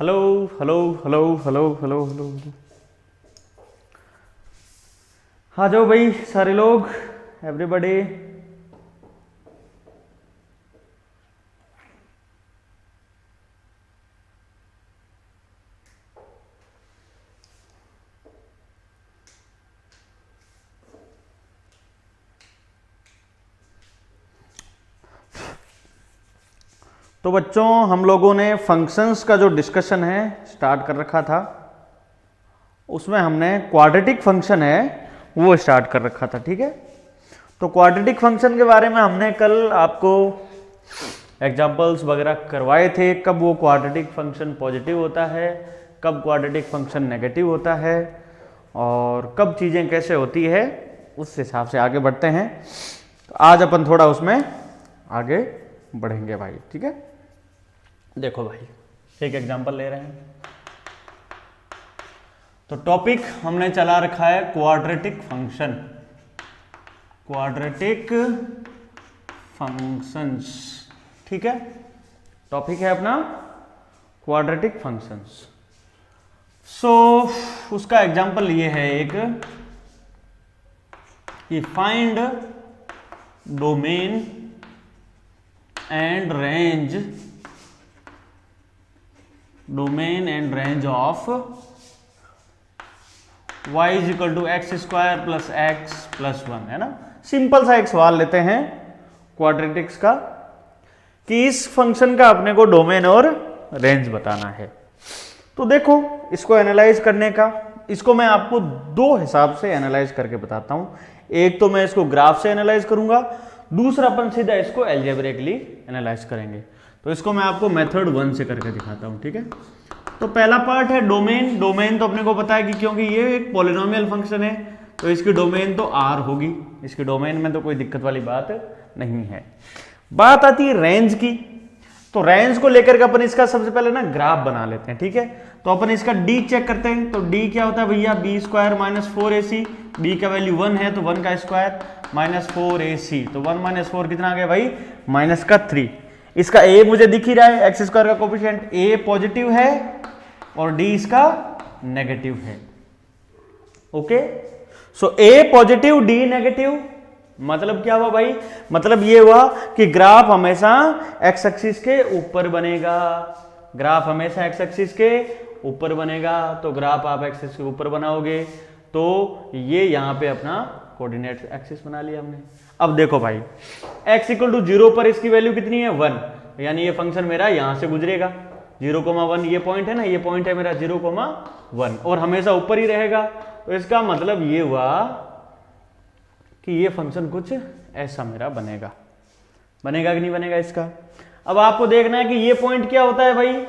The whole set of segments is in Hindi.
Hello hello hello hello hello hello. आ जाओ भाई सारे लोग, एवरीबॉडी। तो बच्चों, हम लोगों ने फंक्शंस का जो डिस्कशन है स्टार्ट कर रखा था, उसमें हमने क्वाड्रेटिक फंक्शन है वो स्टार्ट कर रखा था। ठीक है, तो क्वाड्रेटिक फंक्शन के बारे में हमने कल आपको एग्जांपल्स वगैरह करवाए थे, कब वो क्वाड्रेटिक फंक्शन पॉजिटिव होता है, कब क्वाड्रेटिक फंक्शन नेगेटिव होता है और कब चीज़ें कैसे होती है, उस हिसाब से आगे बढ़ते हैं। तो आज अपन थोड़ा उसमें आगे बढ़ेंगे भाई। ठीक है, देखो भाई एक एग्जांपल ले रहे हैं। तो टॉपिक हमने चला रखा है क्वाड्रेटिक फंक्शन, क्वाड्रेटिक फंक्शंस। ठीक है, टॉपिक है अपना क्वाड्रेटिक फंक्शंस। सो उसका एग्जांपल ये है एक कि find domain and range, domain and range of y is equal to x square plus x plus one, है ना। सिंपल सा एक सवाल लेते हैं क्वाड्रेटिक्स का कि इस फंक्शन का अपने को डोमेन और रेंज बताना है। तो देखो, इसको एनालाइज करने का, इसको मैं आपको दो हिसाब से एनालाइज करके बताता हूं। एक तो मैं इसको ग्राफ से एनालाइज करूंगा, दूसरा अपन सीधा इसको एल्जेब्रिकली एनालाइज करेंगे। तो इसको मैं आपको मेथड 1 से करके दिखाता हूं। ठीक है, तो पहला पार्ट है डोमेन। डोमेन तो अपने को पता है कि क्योंकि ये एक पॉलिनोमियल फंक्शन है तो इसकी डोमेन तो R होगी, इसकी डोमेन में तो कोई दिक्कत वाली बात नहीं है। बात आती है रेंज की, तो रेंज को लेकर के अपन इसका सबसे पहले ना ग्राफ बना लेते हैं। ठीक है, तो अपन इसका d चेक करते हैं। तो d क्या होता है भैया, B square minus 4ac, b का वैल्यू 1 है तो 1 का स्क्वायर माइनस 4ac, तो 1 माइनस 4 कितना आ गया भाई, माइनस का 3। इसका a मुझे दिख ही रहा है, एक्स स्क्वायर का कोफिशिएंट a पॉजिटिव है और d इसका नेगेटिव है। Okay, so a positive d negative, मतलब क्या हुआ भाई, मतलब ये हुआ कि ग्राफ हमेशा एक्स एक्सिस के ऊपर बनेगा, ग्राफ हमेशा एक्स एक्सिस के ऊपर बनेगा। तो ग्राफ आप एक्सिस के ऊपर बनाओगे तो ये यहां पे अपना कोऑर्डिनेट एक्सिस बना लिया हमने। अब देखो भाई, x इक्वल टू 0 पर इसकी वैल्यू कितनी है, 1, यानी ये फंक्शन मेरा यहां से गुजरेगा 0,1, ये पॉइंट है ना, ये पॉइंट है मेरा 0,1 और हमेशा ऊपर ही रहेगा। तो इसका मतलब ये हुआ कि ये फंक्शन कुछ ऐसा मेरा बनेगा, बनेगा कि नहीं बनेगा इसका। अब आपको देखना है कि ये पॉइंट क्या होता है भाई,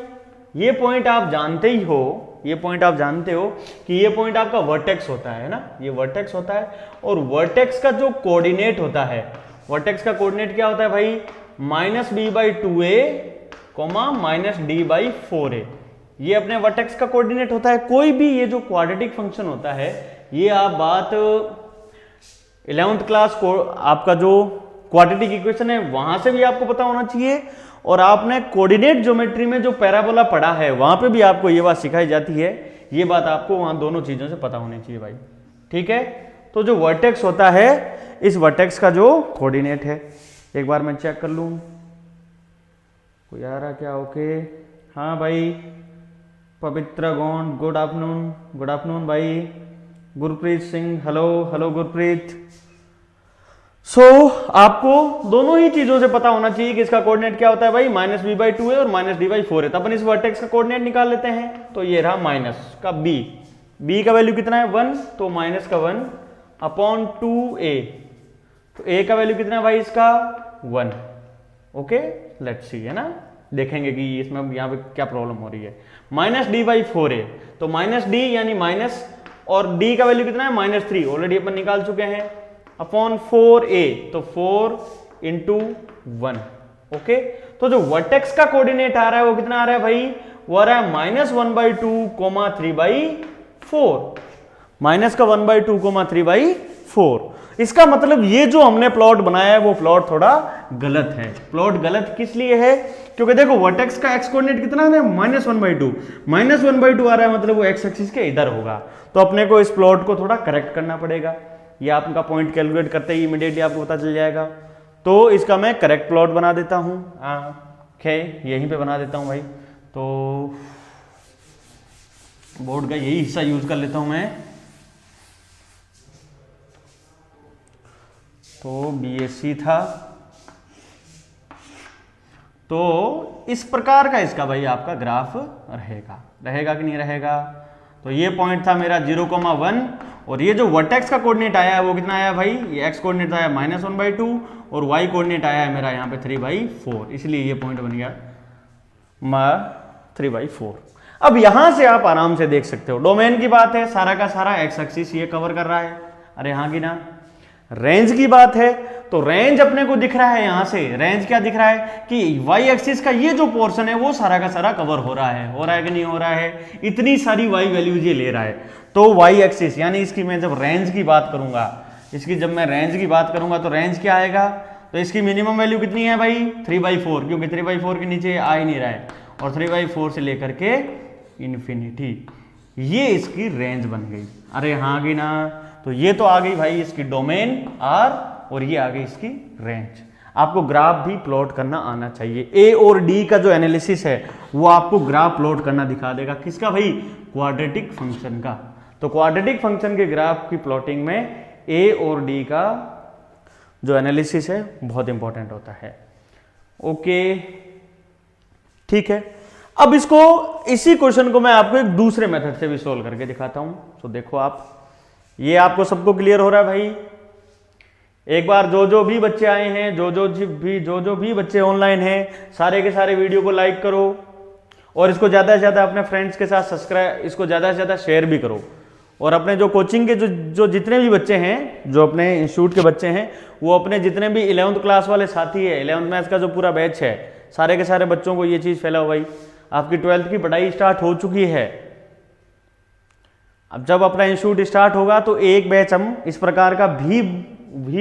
ये पॉइंट आप जानते ही हो, ये पॉइंट आप जानते हो कि ये पॉइंट आपका वर्टेक्स होता है ना, ये वर्टेक्स होता है। और वर्टेक्स का जो कोऑर्डिनेट होता है, वर्टेक्स का कोऑर्डिनेट क्या होता है भाई, -b/2a, -d/4a, ये अपने वर्टेक्स का कोऑर्डिनेट होता है। कोई भी ये जो क्वाड्रेटिक फंक्शन होता है, ये आप बात 11th क्लास को आपका जो क्वाड्रेटिक इक्वेशन है वहां से भी आपको पता होना चाहिए, और आपने कोऑर्डिनेट ज्योमेट्री में जो पैराबोला पढ़ा है वहां पे भी आपको ये बात सिखाई जाती है। ये बात आपको वहां दोनों चीजों से पता होनी चाहिए भाई। ठीक है, तो जो वर्टेक्स होता है, इस वर्टेक्स का जो कोऑर्डिनेट है, एक बार मैं चेक कर लूं, कोई आ रहा क्या? ओके, हाँ भाई, Pavitra Gond, good afternoon, good afternoon भाई। Gurpreet Singh, hello hello Gurpreet. So आपको दोनों ही चीजों से पता होना चाहिए कि इसका कोऑर्डिनेट क्या होता है भाई, -b/2a और -d/4 है। तो अपन इस वर्टेक्स का कोऑर्डिनेट निकाल लेते हैं। तो ये रहा माइनस का b का वैल्यू कितना है, 1, तो माइनस का 1/2a, तो a का वैल्यू कितना है भाई इसका, 1। ओके, लेट्स सी, है ना, देखेंगे कि इसमें यहाँ पे क्या प्रॉब्लम हो रही है। -d/4a, तो -d यानी माइनस, और d का वैल्यू कितना है, -3, ऑलरेडी अपन निकाल चुके हैं, अपॉन 4a, तो 4 × 1। ओके, तो जो वर्टेक्स का कोऑर्डिनेट आ रहा है वो कितना आ रहा है भाई, वो आ रहा है -1/2, 3/4, माइनस का 1/2, 3/4 4। इसका मतलब ये जो हमने प्लॉट बनाया है वो प्लॉट थोड़ा गलत है। प्लॉट गलत किस लिए है? क्योंकि देखो वर्टेक्स का एक्स कोऑर्डिनेट कितना है, -1/2। -1/2 आ रहा है, मतलब वो एक्स एक्सिस के इधर होगा। तो अपने को इस प्लॉट को थोड़ा करेक्ट करना पड़ेगा। ये आपका पॉइंट कैलकुलेट करते ही इमीडिएटली आपको पता चल जाएगा। तो इसका मैं करेक्ट प्लॉट बना देता हूँ। यहीं पे बना देता हूँ भाई। तो बोर्ड का यही हिस्सा यूज कर लेता हूं मैं। तो बीएससी था, तो इस प्रकार का इसका भाई आपका ग्राफ रहेगा कि नहीं रहेगा। तो ये पॉइंट था मेरा 0,1 और ये जो वर्टेक्स का कोऑर्डिनेट आया है वो कितना आया भाई, ये एक्स कोऑर्डिनेट आया -1/2 और वाई कोऑर्डिनेट आया है मेरा यहाँ पे 3/4, इसलिए ये पॉइंट बन गया 3/4। अब यहां से आप आराम से देख सकते हो, डोमेन की बात है, सारा का सारा एक्स एक्सिस ये कवर कर रहा है। अरे हाँ कि ना। रेंज की बात है तो रेंज अपने को दिख रहा है, यहां से रेंज क्या दिख रहा है कि वाई एक्सिस का ये जो पोर्शन है वो सारा का सारा कवर हो रहा है कि नहीं हो रहा है। इतनी सारी वाई वैल्यूज ये ले रहा है। तो वाई एक्सिस यानी इसकी मैं जब रेंज की बात करूंगा, तो रेंज क्या आएगा, तो इसकी मिनिमम वैल्यू कितनी है भाई 3/4, क्योंकि 3/4 के नीचे आ ही नहीं रहा है और 3/4 से लेकर के इन्फिनिटी, ये इसकी रेंज बन गई। अरे हाँ कि ना। तो ये तो आ गई भाई इसकी डोमेन आर और ये आ गई इसकी रेंज। आपको ग्राफ भी प्लॉट करना आना चाहिए। ए और डी का जो एनालिसिस है वो आपको ग्राफ प्लॉट करना दिखा देगा। किसका भाई, क्वाड्रेटिक फंक्शन का। तो क्वाड्रेटिक फंक्शन के ग्राफ की प्लॉटिंग में ए और डी का जो एनालिसिस है बहुत इंपॉर्टेंट होता है। ओके ठीक है। अब इसको, इसी क्वेश्चन को मैं आपको एक दूसरे मेथड से भी सोल्व करके दिखाता हूं। तो देखो आप, ये आपको सबको क्लियर हो रहा है भाई। एक बार जो भी बच्चे आए हैं, जो भी बच्चे ऑनलाइन हैं, सारे के सारे वीडियो को लाइक करो और इसको ज्यादा से ज्यादा अपने फ्रेंड्स के साथ सब्सक्राइब, इसको ज्यादा से ज्यादा शेयर भी करो। और अपने जो कोचिंग के जो जितने भी बच्चे हैं, जो अपने इंस्टीट्यूट के बच्चे हैं, वो अपने जितने भी 11th क्लास वाले साथी है, 11th मैथ्स का जो पूरा बैच है, सारे के सारे बच्चों को ये चीज फैलाओ भाई। आपकी 12th की पढ़ाई स्टार्ट हो चुकी है। अब जब अपना इंस्टीट्यूट स्टार्ट होगा तो एक बैच हम इस प्रकार का भी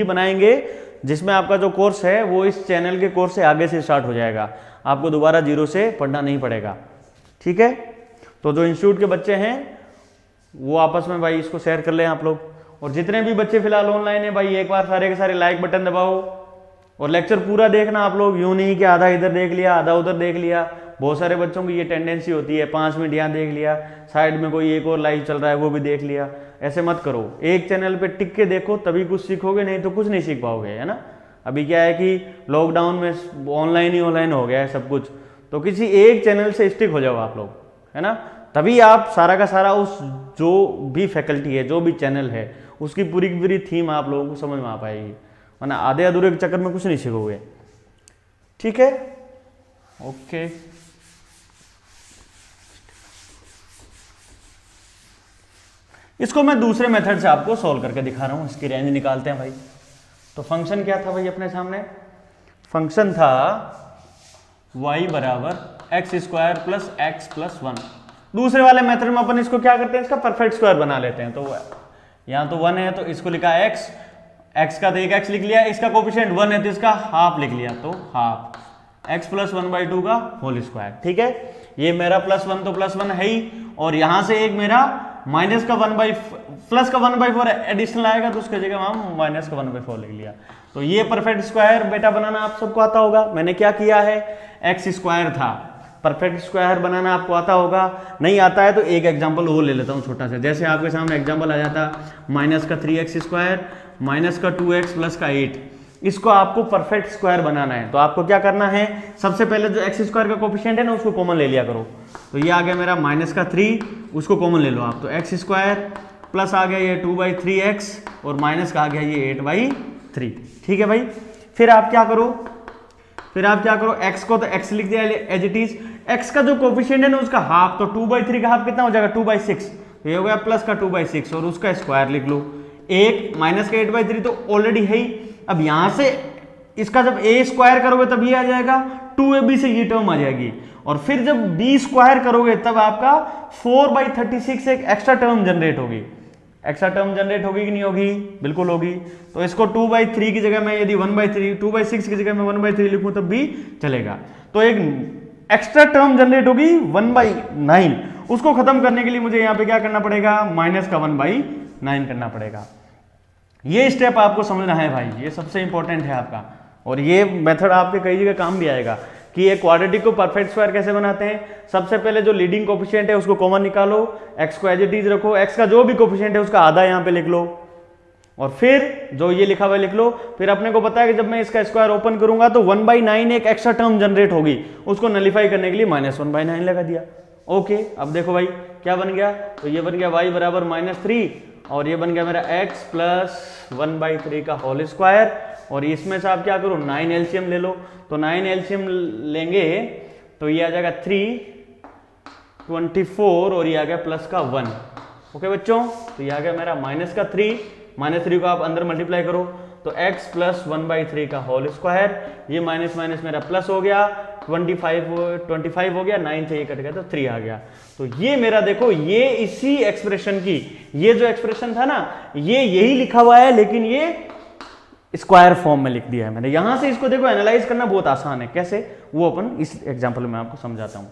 बनाएंगे, जिसमें आपका जो कोर्स है वो इस चैनल के कोर्स से आगे से स्टार्ट हो जाएगा। आपको दोबारा जीरो से पढ़ना नहीं पड़ेगा। ठीक है। तो जो इंस्टीट्यूट के बच्चे हैं वो आपस में भाई इसको शेयर कर लें आप लोग। और जितने भी बच्चे फिलहाल ऑनलाइन है भाई, एक बार सारे के सारे लाइक बटन दबाओ और लेक्चर पूरा देखना आप लोग। यूं नहीं कि आधा इधर देख लिया, आधा उधर देख लिया। बहुत सारे बच्चों की ये टेंडेंसी होती है, 5 मिनट यहाँ देख लिया, साइड में कोई एक और लाइव चल रहा है वो भी देख लिया। ऐसे मत करो, एक चैनल पे टिक के देखो तभी कुछ सीखोगे, नहीं तो कुछ नहीं सीख पाओगे, है ना। अभी क्या है कि लॉकडाउन में ऑनलाइन हो गया है सब कुछ, तो किसी एक चैनल से स्टिक हो जाओ आप लोग, है ना। तभी आप सारा का सारा उस जो भी फैकल्टी है, जो भी चैनल है, उसकी पूरी की पूरी थीम आप लोगों को समझ में आ पाएगी, वरना आधे अधूरे के चक्कर में कुछ नहीं सीखोगे। ठीक है। ओके। इसको मैं दूसरे मेथड से आपको सॉल्व करके दिखा रहा हूं। इसकी रेंज निकालते हैं भाई। तो फंक्शन क्या था भाई अपने सामने, फंक्शन था y = x² + x + 1। दूसरे वाले मेथड में अपन इसको क्या करते हैं, इसका परफेक्ट स्क्वायर बना लेते हैं। तो यहां तो 1 है तो इसको लिखा x का तो एक x लिख लिया, इसका कोएफिशिएंट 1 है तो इसका हाफ लिख लिया, तो हाफ x + 1/2 का होल स्क्वायर। ठीक है। ये मेरा +1 तो +1 है ही, और यहां से एक मेरा माइनस का 1/4 एडिशनल आएगा, तो उसकी जगह हम माइनस का 1/4 लिख लिया। तो ये परफेक्ट स्क्वायर बेटा बनाना आप सबको आता होगा। मैंने क्या किया है, x² था, परफेक्ट स्क्वायर बनाना आपको आता होगा। नहीं आता है तो एक एग्जांपल और ले लेता हूं छोटा सा। जैसे आपके सामने एग्जांपल आ जाता -3x² -2x + 8, इसको आपको परफेक्ट स्क्वायर बनाना है। तो आपको क्या करना है, सबसे पहले जो x² का कोएफिशिएंट है ना उसको कॉमन ले लिया करो। तो ये आ गया मेरा -3, उसको कॉमन ले लो आप। तो x² प्लस आ गया ये 2/3x और माइनस का आ गया ये 8/3। ठीक है भाई। फिर आप क्या करो, x को तो x लिख दिया एज इट इज। x का जो कोएफिशिएंट है ना उसका हाफ, तो 2/3 का हाफ कितना हो जाएगा 2/6, तो ये हो गया प्लस का 2/6 और उसका स्क्वायर लिख लो। एक माइनस का 8/3 तो ऑलरेडी है ही। अब यहां से इसका जब a² करोगे तब ये आ जाएगा, 2ab से ये टर्म आ जाएगी, और फिर जब b² करोगे तब आपका 4/36 एक एक्स्ट्रा टर्म जनरेट होगी। एक्स्ट्रा टर्म जनरेट होगी कि नहीं होगी? बिल्कुल होगी। तो इसको 2/3 की जगह मैं यदि 1/3, 2/6 की जगह मैं 1/3 लिखूं तब भी चलेगा। तो एक एक्स्ट्रा टर्म जनरेट होगी 1/9, उसको खत्म करने के लिए मुझे यहाँ पे क्या करना पड़ेगा? माइनस का 1/9 करना पड़ेगा। ये स्टेप आपको समझना है भाई, ये सबसे इंपॉर्टेंट है आपका, और ये मेथड आपके कई जगह काम भी आएगा कि ये क्वाड्रेटिक को परफेक्ट स्क्वायर कैसे बनाते हैं। सबसे पहले जो लीडिंग कोफिशिएंट है उसको कॉमन निकालो, x को एज इट इज रखो, x का जो भी कोफिशिएंट है उसका आधा यहाँ पे लिख लो, और फिर जो ये लिखा हुआ लिख लो। फिर अपने को पता है कि जब मैं इसका स्क्वायर ओपन करूंगा तो 1/9 एक एक्स्ट्रा टर्म जनरेट होगी, उसको नलिफाई करने के लिए -1/9 लगा दिया। ओके, अब देखो भाई क्या बन गया? तो ये बन गया y बराबर -3, और ये बन गया मेरा x प्लस 1/3 का होल स्क्वायर, और इसमें से आप क्या करो? 9 एलसीएम ले लो। तो 9 एलसीएम लेंगे तो ये आ जाएगा 3, 24, और ये आ गया प्लस का 1। ओके बच्चों, तो ये आ गया मेरा -3, -3 को आप अंदर मल्टीप्लाई करो तो x प्लस 1/3 का होल स्क्वायर, ये माइनस माइनस मेरा प्लस हो गया, 25 हो गया, 9 से ये कट गया तो 3 आ गया। तो ये मेरा देखो, ये इसी एक्सप्रेशन की, ये जो एक्सप्रेशन था ना, ये यही लिखा हुआ है, लेकिन ये स्क्वायर फॉर्म में लिख दिया है मैंने। यहां से इसको देखो एनालाइज करना बहुत आसान है, कैसे वो अपन इस एग्जांपल में आपको समझाता हूं।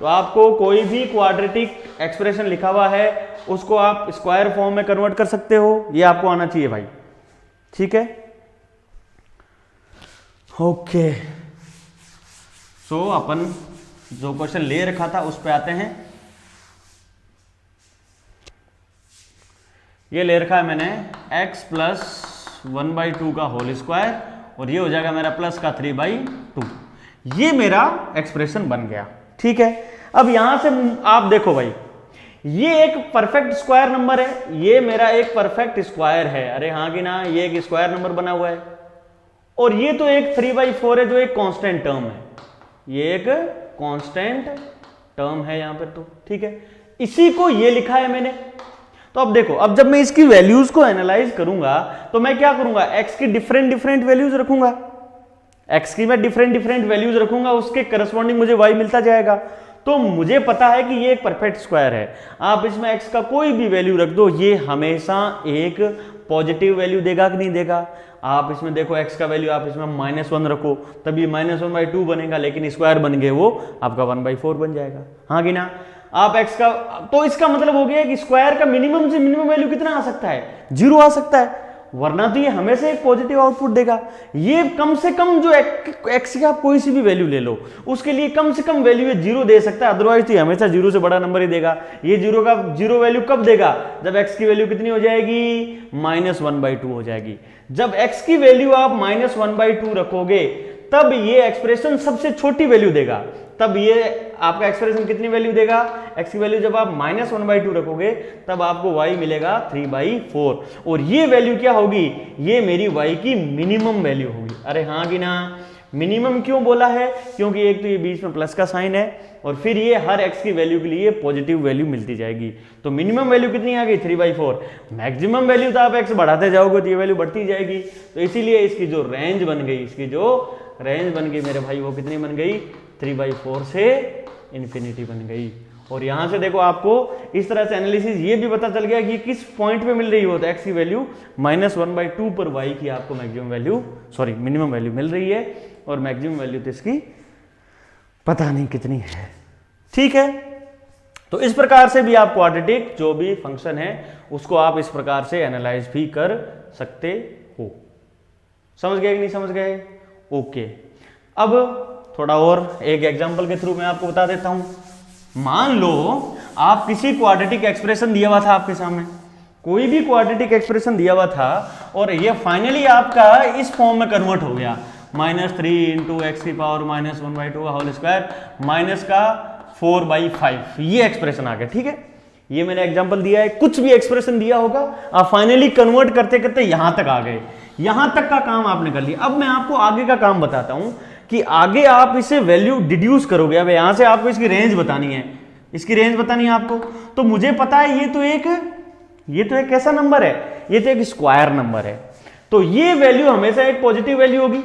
तो आपको कोई भी क्वाड्रेटिक एक्सप्रेशन लिखा हुआ है उसको आप स्क्वायर फॉर्म में कन्वर्ट कर सकते हो, ये आपको आना चाहिए भाई, ठीक है। ओके, सो अपन जो क्वेश्चन ले रखा था उस पे आते हैं। ये ले रखा है मैंने x प्लस 1/2 का होल स्क्वायर, और ये हो जाएगा मेरा प्लस का 3/2। ये मेरा एक्सप्रेशन बन गया, ठीक है। अब यहां से आप देखो भाई, ये एक परफेक्ट स्क्वायर नंबर है, ये मेरा एक परफेक्ट स्क्वायर है, अरे हाँ कि ना, ये एक स्क्वायर नंबर बना हुआ है, और ये तो एक 3/4 है जो एक कांस्टेंट टर्म है, ये एक कांस्टेंट टर्म है यहां पर, तो ठीक है, इसी को ये लिखा है मैंने। तो अब देखो, अब जब मैं इसकी वैल्यूज को एनालाइज करूंगा तो मैं क्या करूंगा? x की डिफरेंट वैल्यूज रखूंगा, x की मैं डिफरेंट वैल्यूज रखूंगा, उसके करस्पॉन्डिंग मुझे y मिलता जाएगा। तो मुझे पता है कि ये एक परफेक्ट स्क्वायर है, आप इसमें x का कोई भी वैल्यू रख दो, ये हमेशा एक पॉजिटिव वैल्यू देगा कि नहीं देगा? आप इसमें देखो x का वैल्यू आप इसमें -1 रखो, तब ये -1/2 बनेगा, लेकिन स्क्वायर बन गए वो आपका 1/4 बन जाएगा, हाँ कि ना। आप x का, तो इसका मतलब हो गया कि स्क्वायर का मिनिमम से मिनिमम वैल्यू कितना आ सकता है? 0 आ सकता है, वरना तो ये हमेशा एक पॉजिटिव आउटपुट देगा। ये कम से कम जो x की आप कोई सी भी वैल्यू ले लो, उसके लिए कम से कम वैल्यू 0 दे सकता है, अदरवाइज तो हमेशा 0 से बड़ा नंबर ही देगा। ये 0 वैल्यू कब देगा? जब x की वैल्यू कितनी हो जाएगी? -1/2 हो जाएगी। जब x की वैल्यू आप -1/2 रखोगे तब ये एक्सप्रेशन सबसे छोटी वैल्यू देगा, तब ये आपका एक्सप्रेशन कितनी वैल्यू देगा? x की वैल्यू जब आप -1/2 रखोगे तब आपको y मिलेगा 3/4, और ये वैल्यू क्या होगी? ये मेरी y की मिनिमम वैल्यू होगी, अरे हाँ कि ना। मिनिमम क्यों बोला है? क्योंकि एक तो ये बीच में प्लस का साइन है, और फिर ये हर x की वैल्यू के लिए पॉजिटिव वैल्यू मिलती जाएगी। तो मिनिमम वैल्यू कितनी आ गई? 3/4। मैक्सिमम वैल्यू तो आप x बढ़ाते जाओगे तो ये वैल्यू बढ़ती जाएगी, तो इसीलिए इसकी जो रेंज बन गई, इसकी जो रेंज बन गई मेरे भाई, वो कितनी बन गई? 3/4 से इन्फिनिटी बन गई। और यहां से देखो आपको इस तरह से एनालिसिस ये भी पता चल गया कि किस पॉइंट पे मिल रही हो, तो x की वैल्यू -1/2 पर y की आपको maximum value, sorry minimum value मिल रही है, और मैक्सिमम वैल्यू तो इसकी पता नहीं कितनी है, ठीक है। तो इस प्रकार से भी आप क्वाड्रेटिक जो भी फंक्शन है उसको आप इस प्रकार से एनालाइज भी कर सकते हो। समझ गए कि नहीं समझ गए? ओके, अब थोड़ा और एक एग्जांपल के थ्रू मैं आपको बता देता हूं। मान लो आप किसी क्वाड्रेटिक एक्सप्रेशन दिया हुआ था आपके सामने, कोई भी क्वाड्रेटिक एक्सप्रेशन दिया हुआ था, और ये फाइनली आपका इस फॉर्म में कन्वर्ट हो गया, -3 × x⁻⁻² का होल स्क्वायर माइनस का 4/5, ये एक्सप्रेशन आ गया, ठीक है। ये मैंने एग्जांपल दिया है, कुछ भी एक्सप्रेशन दिया होगा आप फाइनली कन्वर्ट करते करते यहां तक आ गए, यहां तक का काम आपने कर लिया। अब मैं आपको आगे का काम बताता हूं कि आगे आप इसे वैल्यू डिड्यूस करोगे। अब यहां से आपको इसकी रेंज बतानी है, इसकी रेंज बतानी है आपको। तो मुझे पता है ये तो एक कैसा नंबर है? ये तो एक स्क्वायर नंबर है, तो ये वैल्यू हमेशा एक पॉजिटिव वैल्यू होगी।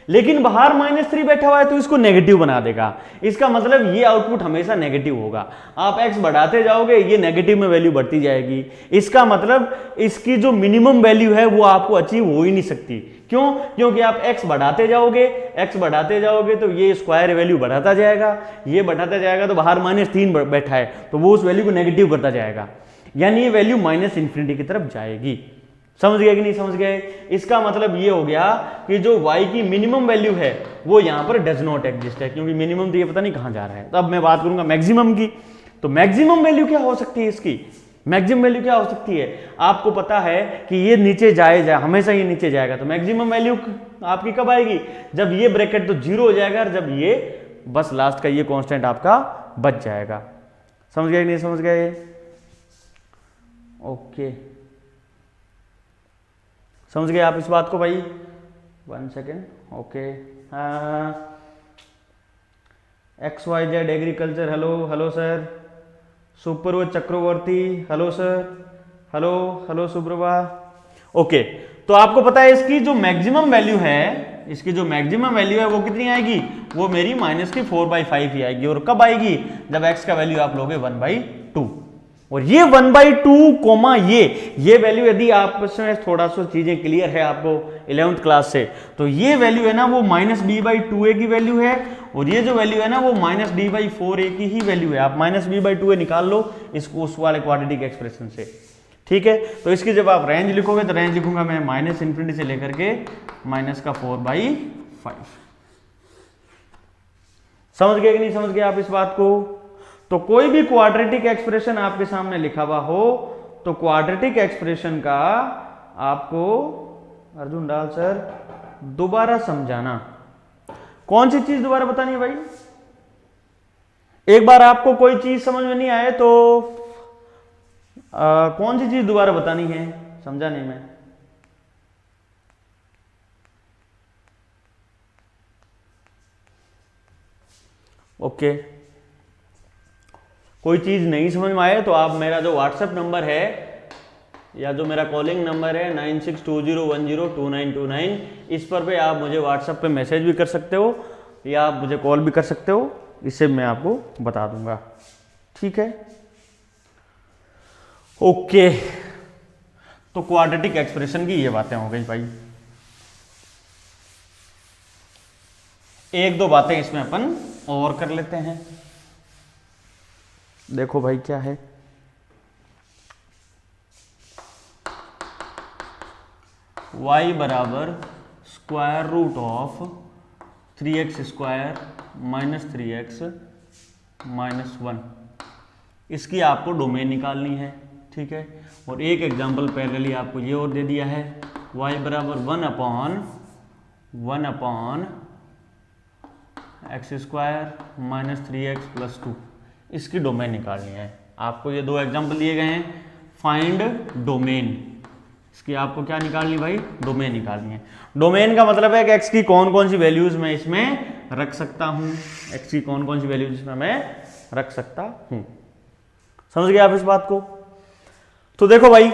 लेकिन बाहर -3 बैठा हुआ है तो इसको नेगेटिव बना देगा। इसका मतलब ये आउटपुट हमेशा नेगेटिव होगा। आप x बढ़ाते जाओगे ये नेगेटिव में वैल्यू बढ़ती जाएगी। इसका मतलब इसकी जो मिनिमम वैल्यू है वो आपको अचीव हो ही नहीं सकती। क्यों? क्योंकि आप x बढ़ाते जाओगे तो ये स्क्वायर वैल्यू बढ़ाता जाएगा, ये बढ़ाता जाएगा तो बाहर -3 बैठा है तो वो उस वैल्यू को नेगेटिव करता जाएगा, यानी ये वैल्यू -∞ की तरफ जाएगी। समझ गए कि नहीं समझ गए? इसका मतलब ये हो गया कि जो y की मिनिमम वैल्यू है वो यहां पर डज नॉट एग्जिस्ट है, क्योंकि मिनिमम तो ये पता नहीं कहां जा रहा है। तो अब मैं बात करूंगा मैक्सिमम की। तो मैक्सिमम वैल्यू क्या हो सकती है इसकी? मैक्सिमम वैल्यू क्या हो सकती है? आपको पता है कि ये नीचे जाए हमेशा ये नीचे जाएगा, तो मैक्सिमम वैल्यू आपकी कब आएगी? जब ये ब्रैकेट तो 0 हो जाएगा और जब ये बस लास्ट का ये कांस्टेंट आपका बच जाएगा। समझ गए कि नहीं समझ गए? ओके, समझ गए आप इस बात को भाई? 1 second. Okay, XYZ agriculture, hello sir. Suprabha Chakraborty, hello sir. Hello Suprabha. Okay, तो आपको पता है इसकी जो मैक्सिमम वैल्यू है वो कितनी आएगी? वो मेरी -4/5 ही आएगी। और कब आएगी? जब x का वैल्यू आप लोगे 1/2। और ये 1/2 कोमा ये वैल्यू यदि आपस में थोड़ा सा चीजें क्लियर है आपको 11th क्लास से, तो ये वैल्यू है ना वो -b/2a की वैल्यू है, और ये जो वैल्यू है ना वो -d/4a की ही वैल्यू है। आप -b/2a निकाल लो इसको उस वाले क्वाड्रेटिक एक्सप्रेशन से, ठीक है? तो इसकी जब आप रेंज लिखोगे तो रेंज लिखूंगा मैं -∞ से लेकर के -4/5। समझ गए कि नहीं समझ गए आप इस बात को? तो कोई भी क्वाड्रेटिक एक्सप्रेशन आपके सामने लिखा हुआ हो तो क्वाड्रेटिक एक्सप्रेशन का आपको अर्जुन डाल सर दोबारा समझाना। कौन सी चीज दोबारा बतानी है भाई? एक बार आपको कोई चीज समझ में नहीं आए तो कौन सी चीज दोबारा बतानी है? समझा नहीं मैं। ओके, कोई चीज नहीं समझ में आए तो आप मेरा जो व्हाट्सएप नंबर है या जो मेरा कॉलिंग नंबर है 9620102929, इस पर भी आप मुझे व्हाट्सएप पे मैसेज भी कर सकते हो या आप मुझे कॉल भी कर सकते हो, इससे मैं आपको बता दूंगा, ठीक है? ओके, तो क्वाड्रेटिक एक्सप्रेशन की ये बातें हो गई भाई। एक दो बातें इसमें अपन और कर लेते हैं। देखो भाई क्या है, y बराबर √3x² - 3x - 1, इसकी आपको डोमेन निकालनी है, ठीक है? और एक एग्जांपल पैरेलली आपको ये और दे दिया है, y बराबर 1/(x² - 3x + 2), इसकी डोमेन निकालनी है आपको। ये दो एग्जांपल दिए गए हैं, फाइंड डोमेन, इसकी आपको क्या निकालनी भाई? डोमेन निकालनी है। डोमेन का मतलब है कि x की कौन कौन सी वैल्यूज मैं इसमें रख सकता हूं, x की कौन कौन सी वैल्यूज इसमें मैं रख सकता हूं। समझ गए आप इस बात को? तो देखो भाई,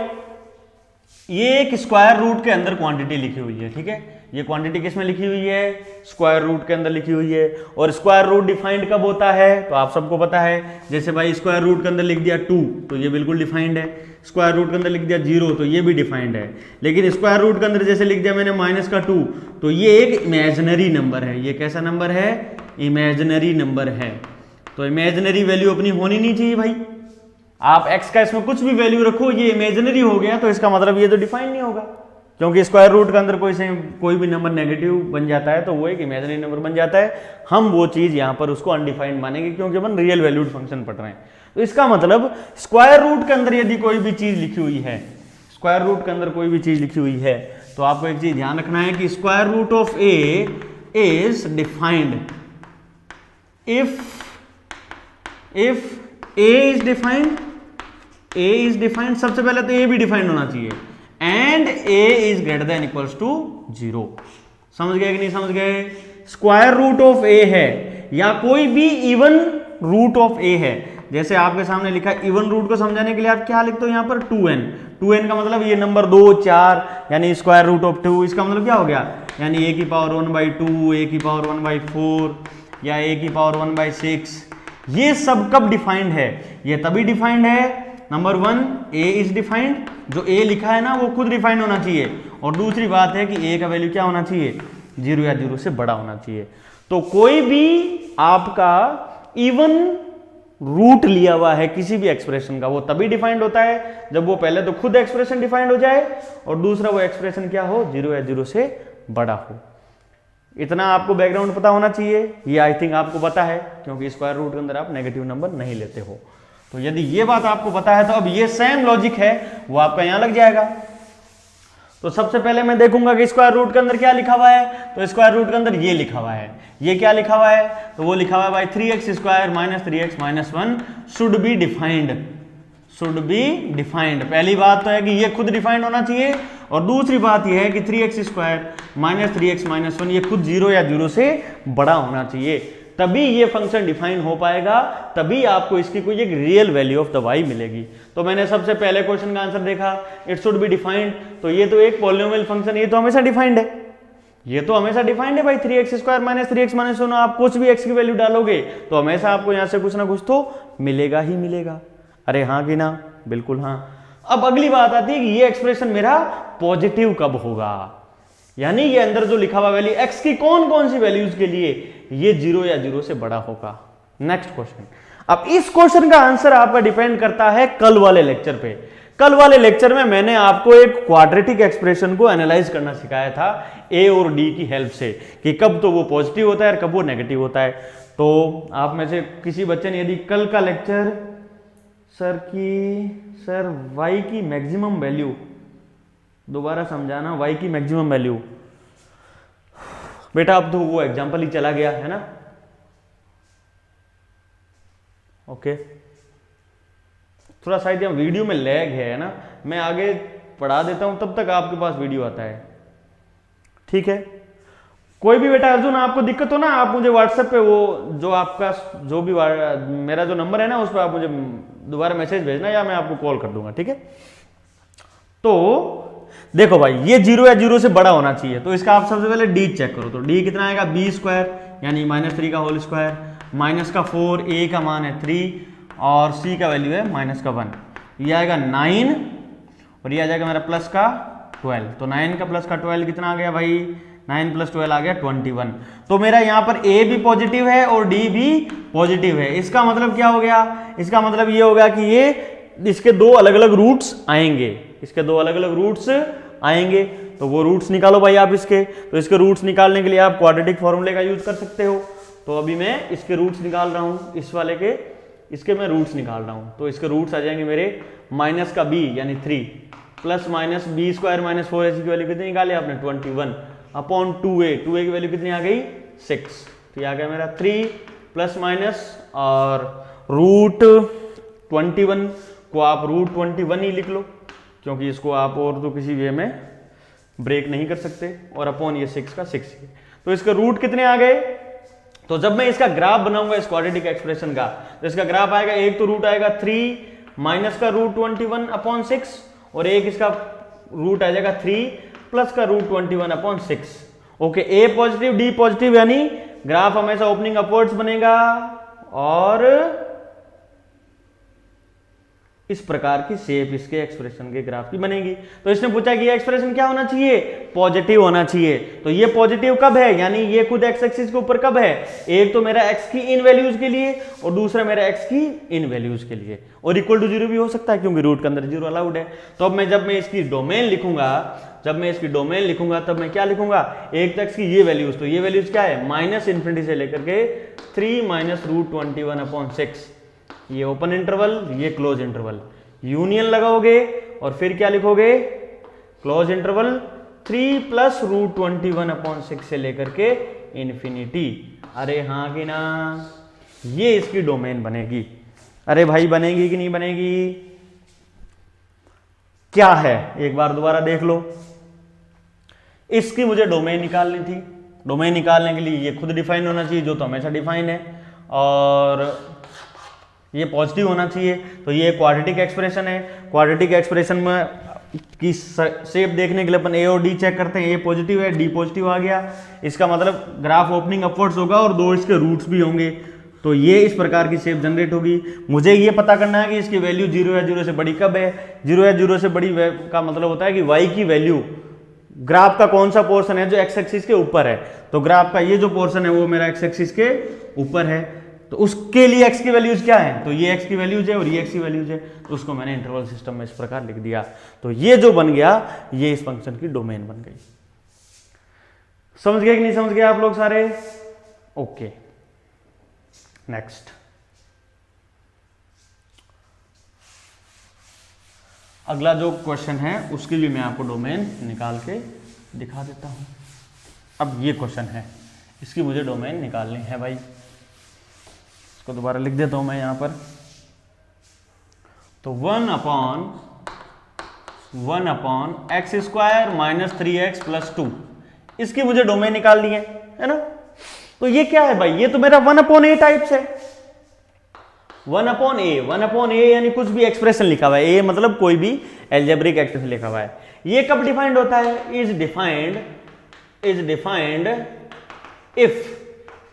ये एक स्क्वायर रूट के अंदर क्वांटिटी लिखी हुई है, ठीक है? ये क्वांटिटी किसमें लिखी हुई है? स्क्वायर रूट के अंदर लिखी हुई है। और स्क्वायर रूट डिफाइंड कब होता है तो आप सबको पता है। जैसे भाई स्क्वायर रूट के अंदर लिख दिया 2 तो ये बिल्कुल डिफाइंड है, स्क्वायर रूट के अंदर लिख दिया 0 तो ये भी डिफाइंड है। लेकिन स्क्वायर रूट के अंदर जैसे लिख दिया मैंने -2 तो ये एक इमेजिनरी नंबर है। ये कैसा नंबर है? इमेजिनरी नंबर है। तो इमेजिनरी वैल्यू अपनी होनी नहीं चाहिए भाई। आप x का इसमें कुछ भी वैल्यू रखो, ये इमेजिनरी हो गया तो इसका मतलब ये तो डिफाइंड नहीं होगा, क्योंकि स्क्वायर रूट के अंदर कोई भी नंबर नेगेटिव बन जाता है तो वो एक इमेजिनरी नंबर बन जाता है। हम वो चीज यहां पर उसको अनडिफाइंड मानेंगे क्योंकि अपन रियल वैल्यूड फंक्शन पढ़ रहे हैं। तो इसका मतलब स्क्वायर रूट के अंदर यदि कोई भी चीज लिखी हुई है, स्क्वायर रूट के अंदर कोई भी चीज लिखी हुई है तो आपको एक चीज ध्यान रखना है कि square root of a is defined if a is defined, सबसे पहले तो a भी डिफाइंड होना चाहिए, and a is greater than equals to 0। समझ गए कि नहीं समझ गए? स्क्वायर रूट ऑफ a है या कोई भी इवन रूट ऑफ a है। जैसे आपके सामने लिखा है, इवन रूट को समझाने के लिए आप क्या लिखते हो यहाँ पर? 2n का मतलब ये नंबर 2 4 यानी स्क्वायर रूट ऑफ 2। इसका मतलब क्या हो गया? यानी a की पावर 1/2, a की पावर 1/4 या a की पावर 1/6, ये सब कब डिफाइंड है? ये तभी डिफाइंड है, नंबर 1 a इज डिफाइंड, जो a लिखा है ना वो खुद डिफाइंड होना चाहिए, और दूसरी बात है कि a का वैल्यू क्या होना चाहिए? 0 या 0 से बड़ा होना चाहिए। तो कोई भी आपका इवन रूट लिया हुआ है किसी भी एक्सप्रेशन का, वो तभी डिफाइंड होता है जब वो पहले तो खुद एक्सप्रेशन डिफाइंड हो जाए, और दूसरा वो एक्सप्रेशन क्या हो? 0 या 0 से बड़ा हो। इतना आपको बैकग्राउंड पता होना चाहिए, ये आई थिंक आपको पता है, क्योंकि स्क्वायर रूट के अंदर आप नेगेटिव नंबर नहीं लेते हो। तो यदि ये बात आपको पता है तो अब ये सेम लॉजिक है वो आपका यहां लग जाएगा। तो सबसे पहले मैं देखूंगा कि स्क्वायर रूट के अंदर क्या लिखा हुआ है, तो स्क्वायर रूट के अंदर ये लिखा हुआ है। ये क्या लिखा हुआ है? तो वो लिखा हुआ है भाई 3x square minus 3x minus 1 should be defined, should be defined. पहली बात तो है कि ये खुद डिफाइंड होना चाहिए, और दूसरी बात ये है कि 3x square minus 3x minus 1 ये खुद 0 या 0 से बड़ा होना चाहिए, तभी ये फंक्शन डिफाइन हो पाएगा, तभी आपको इसकी कोई एक real value of the y मिलेगी। तो मैंने सबसे पहले क्वेश्चन का आंसर देखा, इट शुड बी डिफाइंड, तो ये तो एक पॉलिनोमियल फंक्शन, ये तो हमेशा डिफाइंड है, ये तो हमेशा डिफाइंड है भाई। 3x square minus 3x minus 1, आप कुछ भी x की वैल्यू डालोगे तो हमेशा आपको यहां से कुछ ना कुछ तो मिलेगा ही मिलेगा। अरे हाँ कि ना? बिल्कुल हाँ। अब अगली बात आती है कि ये एक्सप्रेशन मेरा पॉजिटिव कब होगा, यानी ये अंदर जो लिखा हुआ वैल्यू x की कौन कौन सी वैल्यूज के लिए ये 0 या 0 से बड़ा होगा। Next question. अब इस क्वेश्चन का आंसर आपका डिपेंड करता है कल वाले लेक्चर पे। कल वाले लेक्चर में मैंने आपको एक क्वाड्रेटिक एक्सप्रेशन को एनालाइज करना सिखाया था a और d की हेल्प से, कि कब तो वो पॉजिटिव होता है और कब वो नेगेटिव होता है। तो आप में से किसी बच्चे ने यदि कल का लेक्चर सर y की मैक्सिमम वैल्यू दोबारा समझाना, y की मैक्सिमम वैल्यू, बेटा अब तो वो एग्जांपल ही चला गया है ना। ओके, थोड़ा शायद यहाँ वीडियो में लैग है ना, मैं आगे पढ़ा देता हूं तब तक आपके पास वीडियो आता है, ठीक है। कोई भी बेटा अर्जुन आपको दिक्कत हो ना, आप मुझे व्हाट्सएप पे वो जो आपका जो भी मेरा जो नंबर है ना उस पर आप मुझे दोबारा मैसेज भेजना, या मैं आपको कॉल कर दूंगा, ठीक है। तो देखो भाई ये 0 या 0 से बड़ा होना चाहिए, तो इसका आप सबसे पहले d चेक करो। तो d कितना आएगा? b स्क्वायर यानी माइनस 3 का होल स्क्वायर, माइनस का 4, a का मान है 3 और c का वैल्यू है माइनस का 1, ये आएगा 9 और ये आ जाएगा मेरा प्लस का 12। तो 9 का प्लस का 12 कितना आ गया भाई? 9 प्लस 12 आ गया 21। तो मेरा यहाँ पर a भी पॉजिटिव है और d भी पॉजिटिव है। इसका मतलब क्या हो गया? इसका मतलब ये होगा कि ये इसके दो अलग अलग रूट्स आएंगे, इसके दो अलग अलग रूट्स आएंगे। तो वो रूट्स निकालो भाई आप इसके। तो इसके रूट्स निकालने के लिए आप क्वाड्रेटिक फॉर्मूले का यूज कर सकते हो। तो अभी मैं इसके रूट्स निकाल रहा हूँ, इस वाले के इसके मैं रूट्स निकाल रहा हूँ। तो इसके रूट्स आ जाएंगे मेरे माइनस का b यानी 3 plus minus b square minus 4ac की वैल्यू कितनी निकाली आपने? 21 अपॉन 2a, 2a की वैल्यू कितनी आ गई? 6। तो ये आ गया मेरा 3 प्लस माइनस और रूट 21 को आप रूट 21 ही लिख लो, क्योंकि इसको आप और तो किसी वे में ब्रेक नहीं कर सकते, और अपॉन ये 6 का 6। तो इसके रूट कितने आ गए? तो जब मैं इसका ग्राफ बनाऊंगा इस क्वाड्रेटिक एक्सप्रेशन का, तो इसका ग्राफ आएगा, एक तो रूट आएगा 3 माइनस का रूट 21 अपॉन 6, और एक इसका रूट आ जाएगा 3 प्लस का रूट 21 अपॉन 6। ओके, ए पॉजिटिव डी पॉजिटिव, यानी ग्राफ हमेशा ओपनिंग अपवर्ड्स बनेगा और इस प्रकार की शेप इसके एक्सप्रेशन के ग्राफ की बनेगी। तो इसने पूछा कि ये एक्सप्रेशन क्या होना चाहिए? पॉजिटिव होना चाहिए। तो ये पॉजिटिव कब है, यानी ये खुद एक्स एक्सिस के ऊपर कब है? एक तो मेरा एक्स की इन वैल्यूज के लिए और दूसरा मेरा एक्स की इन वैल्यूज के लिए, और इक्वल टू 0 भी हो सकता है क्योंकि रूट के अंदर 0 अलाउड है। तो अब जब मैं इसकी डोमेन लिखूंगा, तब मैं क्या लिखूंगा? एक तो एक्स की ये वैल्यूज, तो ये वैल्यूज क्या है? माइनस इन्फिनिटी से लेकर के 3 माइनस रूट 21 अपॉन 6, ये ओपन इंटरवल, ये क्लोज इंटरवल, यूनियन लगाओगे और फिर क्या लिखोगे? Close interval 3 plus root 21 upon 6 से लेकर के इन्फिनिटी। अरे हाँ कि ना? ये इसकी डोमेन बनेगी। अरे भाई बनेगी कि नहीं बनेगी? क्या है, एक बार दोबारा देख लो। इसकी मुझे डोमेन निकालनी थी। डोमेन निकालने के लिए ये खुद डिफाइन होना चाहिए, जो तो हमेशा डिफाइन है, और ये पॉजिटिव होना चाहिए। तो ये क्वाड्रेटिक एक्सप्रेशन है। क्वाड्रेटिक एक्सप्रेशन में कि शेप देखने के लिए अपन ए और डी चेक करते हैं, ए पॉजिटिव है डी पॉजिटिव आ गया, इसका मतलब ग्राफ ओपनिंग अपवर्ड्स होगा और दो इसके रूट्स भी होंगे, तो ये इस प्रकार की शेप जनरेट होगी। मुझे ये पता करना है कि इसकी वैल्यू 0 या 0 से बड़ी कब है। 0 या 0 से बड़ी का मतलब होता है कि y की वैल्यू, ग्राफ का कौन सा पोर्शन है जो एक्स एक्सिस के ऊपर है, तो ग्राफ का ये जो पोर्शन है वो मेरा एक्स एक्सिस के ऊपर है, तो उसके लिए x की वैल्यूज क्या है, तो ये x की वैल्यूज है और ये x की वैल्यूज है, तो उसको मैंने इंटरवल सिस्टम में इस प्रकार लिख दिया। तो ये जो बन गया ये इस फंक्शन की डोमेन बन गई। समझ गए कि नहीं समझ गए आप लोग सारे? ओके, नेक्स्ट अगला जो क्वेश्चन है उसकी भी मैं आपको डोमेन निकाल के दिखा देता हूं। अब ये क्वेश्चन है, इसकी मुझे डोमेन निकालनी है भाई, इसको दोबारा लिख देता हूं मैं यहां पर। तो 1 upon x square minus 3x plus 2, इसकी मुझे डोमेन निकालनी है ना। तो ये क्या है भाई, ये तो मेरा 1/a टाइप्स है। 1/a यानी कुछ भी एक्सप्रेशन लिखा हुआ है, ए मतलब कोई भी एल्जेब्रिक एक्सप्रेशन लिखा हुआ है। ये कब डिफाइंड होता है? Is defined if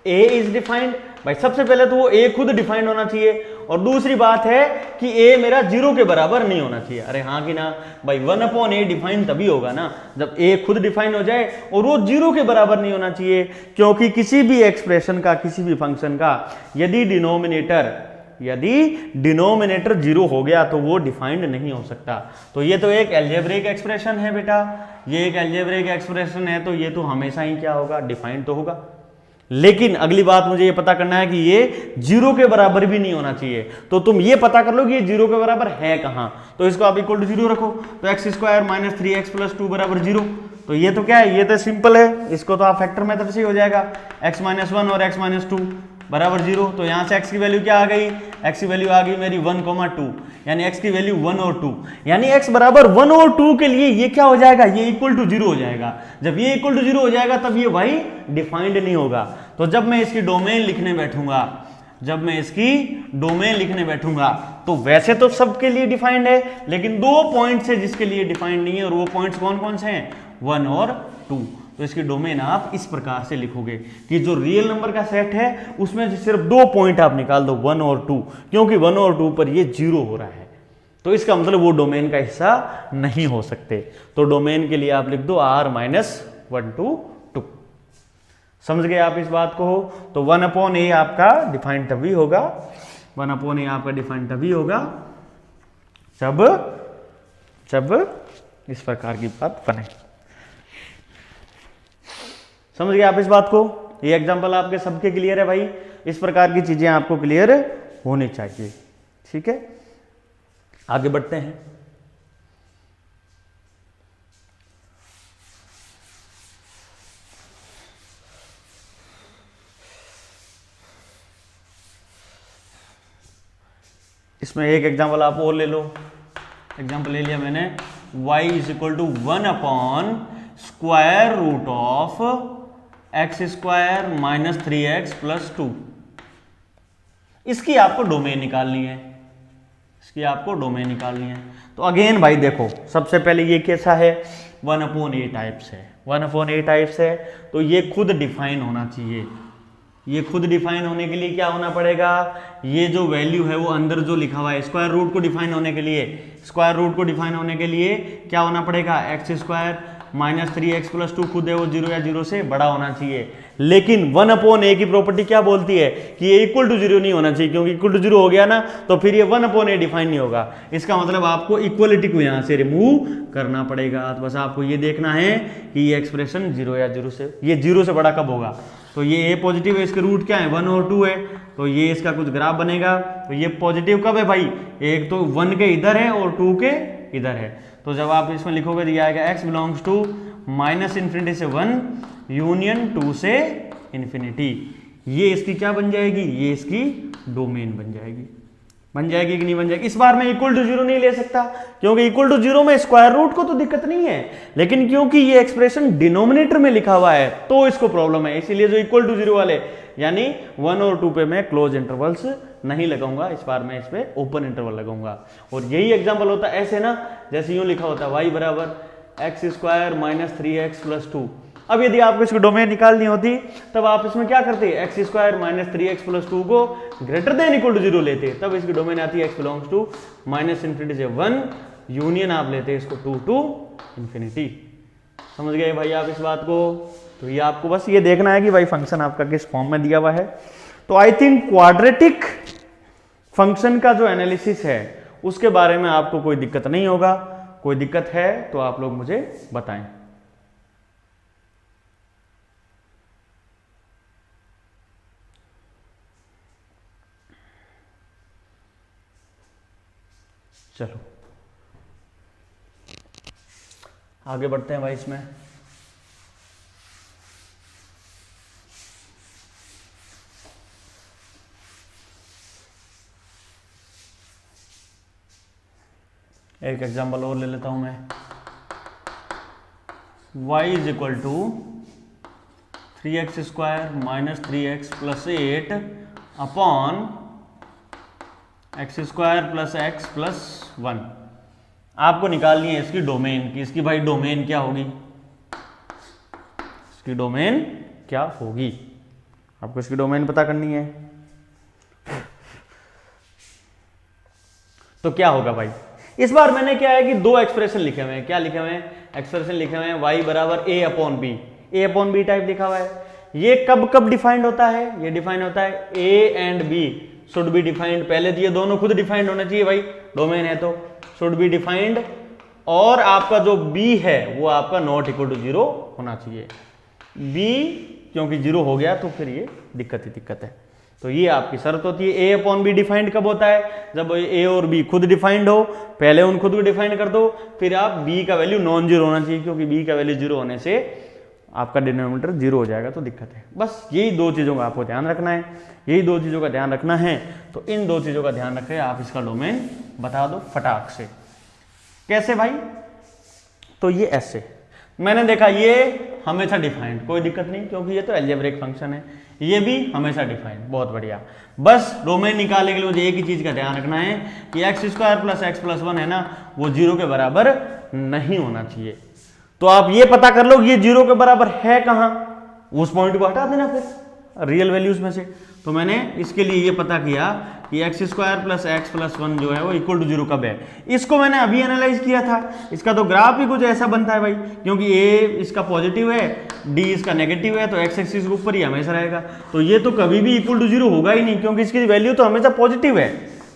A is defined. भाई सबसे पहले तो वो ए खुद डिफाइंड होना चाहिए, और दूसरी बात है कि ए मेरा 0 के बराबर नहीं होना चाहिए। अरे हाँ कि ना भाई, 1/a डिफाइंड तभी होगा ना जब ए खुद डिफाइंड हो जाए और वो 0 के बराबर नहीं होना चाहिए, क्योंकि किसी भी एक्सप्रेशन का, किसी भी फंक्शन का यदि डिनोमिनेटर 0 हो गया तो वो डिफाइंड नहीं हो सकता। तो ये तो एक एल्जेब्रिक एक्सप्रेशन है बेटा, ये एक एल्जेब्रिक एक्सप्रेशन है, तो ये तो हमेशा ही क्या होगा, डिफाइंड तो होगा। लेकिन अगली बात मुझे ये पता करना है कि ये 0 के बराबर भी नहीं होना चाहिए। तो तुम ये पता कर लो कि ये 0 के बराबर है कहां, तो इसको आप इक्वल टू 0 रखो, तो x square minus 3x plus 2 बराबर 0। तो ये तो क्या है, ये तो सिंपल है, इसको तो आप फैक्टर मेथड से ही हो जाएगा, x माइनस 1 और x माइनस 2 बराबर 0। तो यहां से x की वैल्यू क्या आ गई, x की वैल्यू आ गई मेरी 1,2, यानी x की वैल्यू 1 और 2, यानी x बराबर 1 और 2 के लिए ये क्या हो जाएगा, ये इक्वल टू 0 हो जाएगा। जब ये इक्वल टू 0 हो जाएगा तब ये y डिफाइंड नहीं होगा। तो जब मैं इसकी डोमेन लिखने बैठूंगा, तो वैसे तो सबके लिए डिफाइंड है, लेकिन 2 पॉइंट्स है जिसके लिए डिफाइंड नहीं है, और वो पॉइंट्स कौन कौन से हैं, 1 और 2। तो इसकी डोमेन आप इस प्रकार से लिखोगे कि जो रियल नंबर का सेट है उसमें सिर्फ 2 पॉइंट आप निकाल दो, 1 और 2, क्योंकि 1 और 2 पर ये 0 हो रहा है, तो इसका मतलब वो डोमेन का हिस्सा नहीं हो सकते। तो डोमेन के लिए आप लिख दो R-1 to 2। समझ गए आप इस बात को? तो 1/a आपका डिफाइंड तभी होगा, 1/a आपका डिफाइंड तभी होगा जब इस प्रकार की बात बने। समझ गए आप इस बात को? ये एग्जांपल आपके सबके क्लियर है भाई, इस प्रकार की चीजें आपको क्लियर होनी चाहिए। ठीक है, आगे बढ़ते हैं। इसमें एक एग्जांपल आप और ले लो। एग्जांपल ले लिया मैंने, y इज इक्वल टू 1/√ऑफ x square minus 3x plus 2। इसकी आपको डोमेन निकालनी है, तो अगेन भाई देखो, सबसे पहले ये कैसा है, 1/a टाइप्स है, 1/a टाइप्स है, तो ये खुद डिफाइन होना चाहिए। ये खुद डिफाइन होने के लिए क्या होना पड़ेगा, ये जो वैल्यू है वो अंदर जो लिखा हुआ है, स्क्वायर रूट को डिफाइन होने के लिए क्या होना पड़ेगा, x square minus 3x plus 2 खुद है वो 0 या 0 से बड़ा होना चाहिए। लेकिन 1/a की प्रॉपर्टी क्या बोलती है कि ये इक्वल टू 0 नहीं होना चाहिए, क्योंकि इक्वल टू 0 हो गया ना तो फिर ये 1/a डिफाइन नहीं होगा। इसका मतलब आपको इक्वलिटी को यहां से रिमूव करना पड़ेगा। तो बस आपको ये देखना है कि ये एक्सप्रेशन 0 या 0 से, ये 0 से बड़ा कब होगा। तो ये a पॉजिटिव है, इसके रूट क्या है, 1 और 2 है, तो ये इसका कुछ ग्राफ बनेगा। तो ये पॉजिटिव कब है भाई, एक तो 1 के इधर है और 2 के इधर है। तो जब आप इसमें लिखोगे दिया आएगा x बिलोंग्स टू -∞ से 1 यूनियन 2 से इन्फिनिटी। ये इसकी क्या बन जाएगी, ये इसकी डोमेन बन जाएगी कि नहीं बन जाएगी। इस बार मैं इक्वल टू 0 नहीं ले सकता, क्योंकि इक्वल टू 0 में स्क्वायर रूट को तो दिक्कत नहीं है, लेकिन क्योंकि ये एक्सप्रेशन डिनोमिनेटर में लिखा हुआ है तो इसको प्रॉब्लम है। इसीलिए जो इक्वल टू 0 वाले यानी 1 और 2 पे मैं क्लोज इंटरवल्स नहीं लगाऊंगा, इस बार मैं इस पे ओपन इंटरवल लगाऊंगा। और यही एग्जांपल होता है ऐसे ना, जैसे यूं लिखा होता है y बराबर x square minus 3x plus 2। अब यदि आपको इसकी डोमेन निकालनी होती तब आप इसमें क्या करते, x square minus 3x plus 2 को ग्रेटर देन इक्वल टू 0 लेते, तब इसकी डोमेन आती है x belongs to minus infinity से 1, यूनियन आप लेते इसको 2 टू इन्फिनिटी। समझ गए भाई आप इस बात को? तो ये आपको बस ये देखना है कि भाई फंक्शन आपका किस फॉर्म में दिया हुआ है। तो आई थिंक क्वाड्रेटिक फंक्शन का जो एनालिसिस है उसके बारे में आपको कोई दिक्कत नहीं होगा। कोई दिक्कत है तो आप लोग मुझे बताएं। चलो आगे बढ़ते हैं भाई इसमें। एक एग्जांपल और ले लेता हूं मैं। y is equal to 3x square minus 3x plus 8 upon x square plus x plus 1। आपको निकालनी है इसकी डोमेन की। इसकी भाई डोमेन क्या होगी, इसकी डोमेन क्या होगी, आपको इसकी डोमेन पता करनी है। तो क्या होगा भाई, इस बार मैंने क्या है कि दो एक्सप्रेशन लिखे हुए हैं। क्या लिखे हुए हैं, एक्सप्रेशन लिखे हुए हैं y बराबर a upon B, a upon B type लिखा हुआ है। ये कब कब डिफाइंड होता है, ये डिफाइंड होता है a and b should be defined. पहले तो ये दोनों खुद डिफाइंड होना चाहिए भाई, डोमेन है तो शुड बी डिफाइंड, और आपका जो b है वो आपका नॉट इक्वल टू 0 होना चाहिए। b क्योंकि 0 हो गया तो फिर ये दिक्कत ही दिक्कत है। तो ये आपकी शर्त होती है। a अपॉन बी डिफाइंड कब होता है, जब a और b खुद डिफाइंड हो। पहले उन खुद को डिफाइंड कर दो, फिर आप b का वैल्यू नॉन जीरो होना चाहिए, क्योंकि b का वैल्यू 0 होने से आपका डिनोमिनेटर 0 हो जाएगा तो दिक्कत है। बस यही दो चीज़ों का आपको ध्यान रखना है, यही दो चीज़ों का ध्यान रखना है। तो इन दो चीज़ों का ध्यान रखें, आप इसका डोमेन बता दो फटाक से। कैसे भाई, तो ये ऐसे मैंने देखा ये हमेशा डिफाइंड, कोई दिक्कत नहीं क्योंकि ये तो अलजेब्रिक फंक्शन है। ये भी हमेशा डिफाइंड, बहुत बढ़िया। बस डोमेन निकालने के लिए मुझे एक ही चीज का ध्यान रखना है कि x square plus x plus 1 है ना, वो 0 के बराबर नहीं होना चाहिए। तो आप ये पता कर लो ये 0 के बराबर है कहां, उस पॉइंट को हटा देना फिर रियल वैल्यूज में से। तो मैंने इसके लिए ये पता किया कि x square plus x plus 1 जो है वो इक्वल टू 0 कब है। इसको मैंने अभी एनालाइज किया था, इसका तो ग्राफ ही कुछ ऐसा बनता है भाई, क्योंकि ए इसका पॉजिटिव है, डी इसका नेगेटिव है, तो एक्स एक्सिस के ऊपर ही हमेशा रहेगा। तो ये तो कभी भी इक्वल टू 0 होगा ही नहीं, क्योंकि इसकी वैल्यू तो हमेशा पॉजिटिव है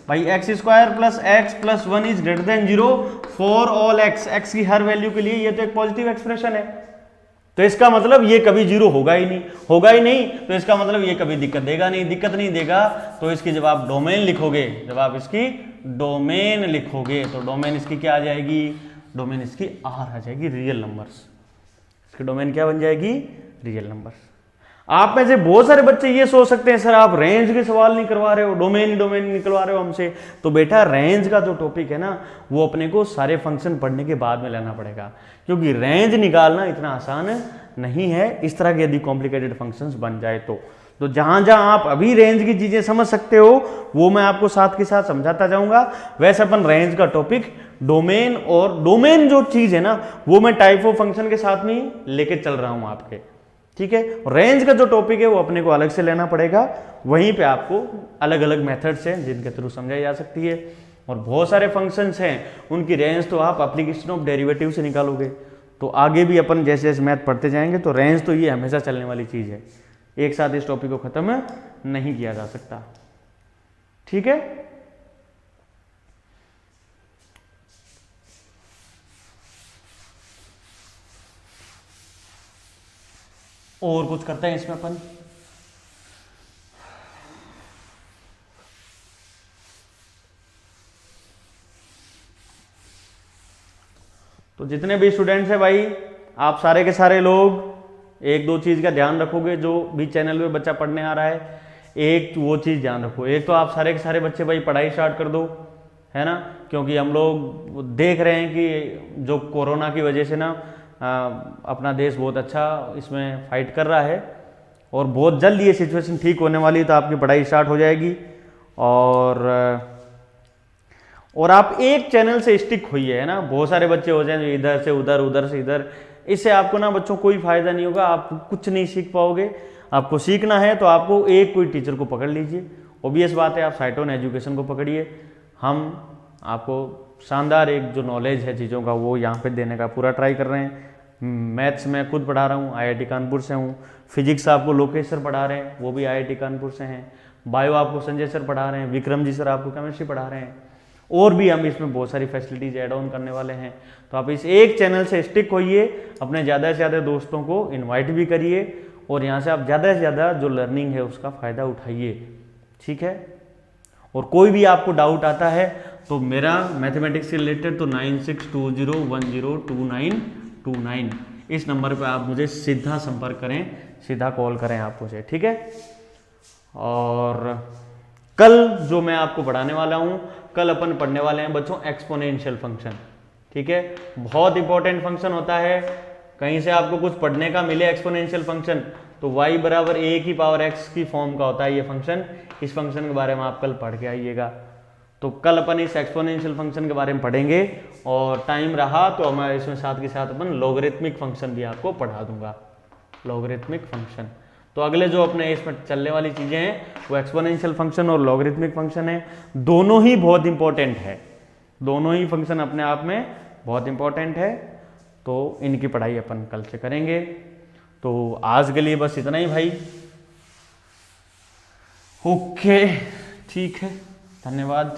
भाई। X square plus x plus 1 is greater then 0 for all x, x की हर वैल्यू के लिए ये तो एक पॉजिटिव एक्सप्रेशन है। तो इसका मतलब ये कभी 0 होगा ही नहीं, होगा ही नहीं, तो इसका मतलब ये कभी दिक्कत देगा नहीं, दिक्कत नहीं देगा। तो इसकी जब आप डोमेन लिखोगे, जब आप इसकी डोमेन लिखोगे तो डोमेन इसकी क्या आ जाएगी, डोमेन इसकी आर आ जाएगी, रियल नंबर्स। इसकी डोमेन क्या बन जाएगी, रियल नंबर्स। आप में से बहुत सारे बच्चे ये सोच सकते हैं सर आप रेंज के सवाल नहीं करवा रहे हो, डोमेन निकलवा रहे हो हमसे। तो बेटा रेंज का जो टॉपिक है ना वो अपने को सारे फंक्शन पढ़ने के बाद में लेना पड़ेगा, क्योंकि रेंज निकालना इतना आसान नहीं है इस तरह के यदि कॉम्प्लिकेटेड फंक्शंस बन जाए तो जहां जहां आप अभी रेंज की चीजें समझ सकते हो वो मैं आपको साथ के साथ समझाता जाऊंगा। वैसे अपन रेंज का टॉपिक डोमेन, और डोमेन जो चीज है ना वो मैं टाइप ऑफ फंक्शन के साथ में लेके चल रहा हूं आपके, ठीक है। रेंज का जो टॉपिक है वो अपने को अलग से लेना पड़ेगा, वहीं पे आपको अलग अलग मेथड्स हैं जिनके थ्रू समझाई जा सकती है। और बहुत सारे फंक्शंस हैं उनकी रेंज तो आप एप्लीकेशन ऑफ डेरिवेटिव से निकालोगे। तो आगे भी अपन जैसे जैसे मैथ पढ़ते जाएंगे तो रेंज तो ये हमेशा चलने वाली चीज है, एक साथ इस टॉपिक को खत्म नहीं किया जा सकता, ठीक है। और कुछ करते हैं इसमें अपन, तो जितने भी स्टूडेंट्स हैं भाई आप सारे के सारे लोग एक दो चीज का ध्यान रखोगे, जो भी चैनल पे बच्चा पढ़ने आ रहा है एक वो चीज ध्यान रखो। एक तो आप सारे के सारे बच्चे भाई पढ़ाई स्टार्ट कर दो, है ना, क्योंकि हम लोग देख रहे हैं कि जो कोरोना की वजह से ना अपना देश बहुत अच्छा इसमें फाइट कर रहा है, और बहुत जल्द ये सिचुएशन ठीक होने वाली है, तो आपकी पढ़ाई स्टार्ट हो जाएगी। और आप एक चैनल से स्टिक होइए, है ना। बहुत सारे बच्चे हो जाए इधर से उधर, उधर से इधर, इससे आपको ना बच्चों कोई फायदा नहीं होगा, आप कुछ नहीं सीख पाओगे। आपको सीखना है तो आपको एक कोई टीचर को पकड़ लीजिए, ऑब्वियस बात है, आप साइटोन एजुकेशन को पकड़िए। हम आपको शानदार एक जो नॉलेज है चीज़ों का वो यहाँ पे देने का पूरा ट्राई कर रहे हैं। मैथ्स मैं खुद पढ़ा रहा हूँ, IIT कानपुर से हूँ। फिजिक्स आपको लोकेश सर पढ़ा रहे हैं, वो भी IIT कानपुर से हैं। बायो आपको संजय सर पढ़ा रहे हैं, विक्रम जी सर आपको केमिस्ट्री पढ़ा रहे हैं, और भी हम इसमें बहुत सारी फैसिलिटीज ऐड ऑन करने वाले हैं। तो आप इस एक चैनल से स्टिक होइए, अपने ज़्यादा से ज़्यादा दोस्तों को इन्वाइट भी करिए, और यहाँ से आप ज़्यादा से ज़्यादा जो लर्निंग है उसका फ़ायदा उठाइए, ठीक है। और कोई भी आपको डाउट आता है तो मेरा मैथमेटिक्स से रिलेटेड तो 9620102929 इस नंबर पे आप मुझे सीधा संपर्क करें, सीधा कॉल करें आप मुझे, ठीक है। और कल जो मैं आपको पढ़ाने वाला हूँ, कल अपन पढ़ने वाले हैं बच्चों एक्सपोनेंशियल फंक्शन, ठीक है। बहुत इंपॉर्टेंट फंक्शन होता है, कहीं से आपको कुछ पढ़ने का मिले एक्सपोनेंशियल फंक्शन तो y बराबर a की पावर x की फॉर्म का होता है ये फंक्शन। इस फंक्शन के बारे में आप कल पढ़ के आइएगा। तो कल अपन इस एक्सपोनेंशियल फंक्शन के बारे में पढ़ेंगे, और टाइम रहा तो हमारे इसमें साथ के साथ अपन लॉगरिथमिक फंक्शन भी आपको पढ़ा दूंगा, लॉगरिथमिक फंक्शन। तो अगले जो अपने इसमें चलने वाली चीजें हैं वो एक्सपोनेंशियल फंक्शन और लॉगरिथमिक फंक्शन है। दोनों ही बहुत इंपॉर्टेंट है, दोनों ही फंक्शन अपने आप में बहुत इंपॉर्टेंट है। तो इनकी पढ़ाई अपन कल से करेंगे। तो आज के लिए बस इतना ही भाई। ओके, ठीक है, धन्यवाद।